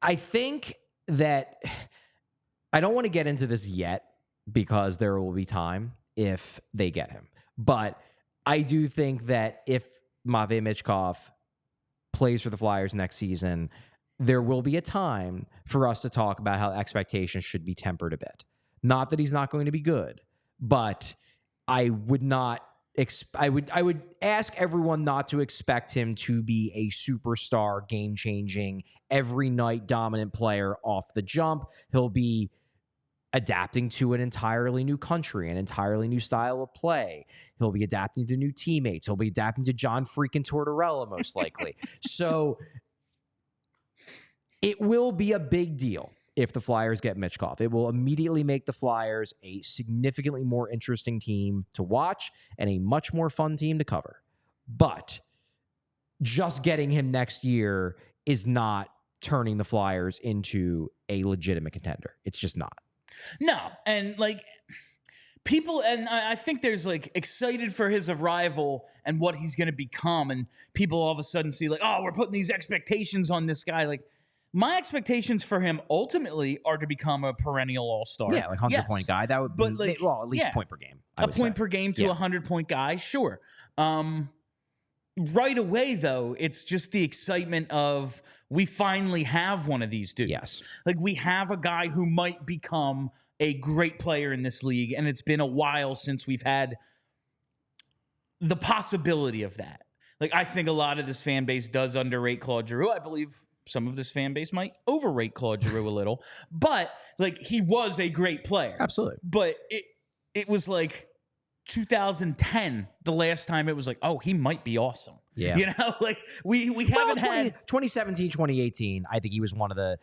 I think that I don't want to get into this yet because there will be time if they get him. But I do think that if Matvei Michkov plays for the Flyers next season, there will be a time for us to talk about how expectations should be tempered a bit. Not that he's not going to be good, but I would not. I would ask everyone not to expect him to be a superstar, game-changing, every night dominant player off the jump. He'll be adapting to an entirely new country, an entirely new style of play. He'll be adapting to new teammates. He'll be adapting to John freaking Tortorella, most likely. So it will be a big deal if the Flyers get Michkov. It will immediately make the Flyers a significantly more interesting team to watch and a much more fun team to cover. But just getting him next year is not turning the Flyers into a legitimate contender. It's just not. No, and like people, and I think there's like excited for his arrival and what he's going to become, and people all of a sudden see like, oh, we're putting these expectations on this guy. Like my expectations for him ultimately are to become a perennial all-star. Yeah, like 100-point guy. That would be, like, well, at least a point per game. A point per game to 100-point guy, sure. Right away, though, it's just the excitement of we finally have one of these dudes. Yes. Like we have a guy who might become a great player in this league, and it's been a while since we've had the possibility of that. Like I think a lot of this fan base does underrate Claude Giroux. I believe some of this fan base might overrate Claude Giroux a little, but like he was a great player. Absolutely. But it was like 2010, the last time it was like, oh, he might be awesome. Yeah. You know, like we haven't had 2017, 2018. I think he was one of the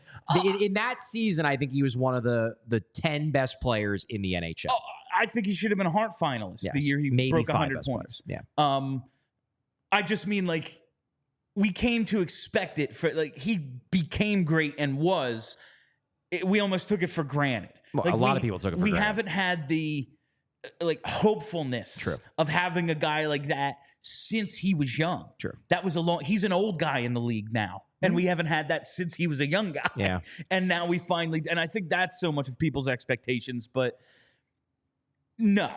in that season, I think he was one of the 10 best players in the NHL. Oh, I think he should have been a Hart finalist the year he maybe broke 5 100 best points. Players. Yeah. I just mean like we came to expect it for like he became great and we almost took it for granted. Well, like a lot of people took it for granted. We haven't had the like hopefulness of having a guy like that since he was young. True. That was he's an old guy in the league now. And we haven't had that since he was a young guy. Yeah. And now we finally, and I think that's so much of people's expectations, but no,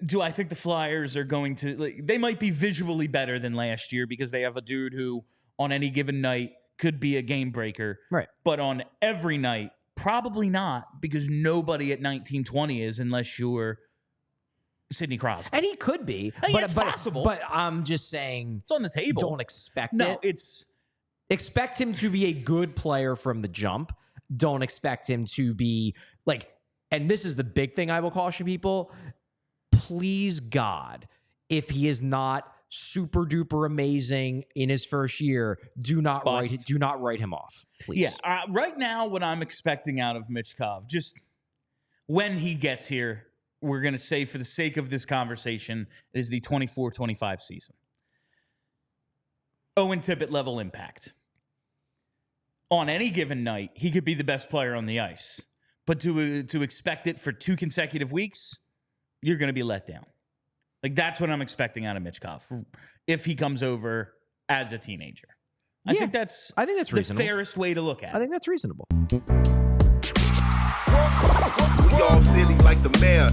do I think the Flyers are going to, like, they might be visually better than last year because they have a dude who on any given night could be a game breaker. Right. But on every night, probably not, because nobody at 19-20 is unless you're Sidney Crosby. And he could be. It's possible. But I'm just saying. It's on the table. Don't expect it. No, expect him to be a good player from the jump. Don't expect him to be like, and this is the big thing I will caution people. Please God, if he is not super duper amazing in his first year, do not write him off, please. Yeah. Right now, what I'm expecting out of Michkov, just when he gets here, we're going to say for the sake of this conversation, it is the 24-25 season. Owen Tippett level impact. On any given night, he could be the best player on the ice. But to expect it for 2 consecutive weeks, you're going to be let down. Like, that's what I'm expecting out of Michkov if he comes over as a teenager. I think that's reasonable. The fairest way to look at it. I think that's reasonable. We all silly like the mayor.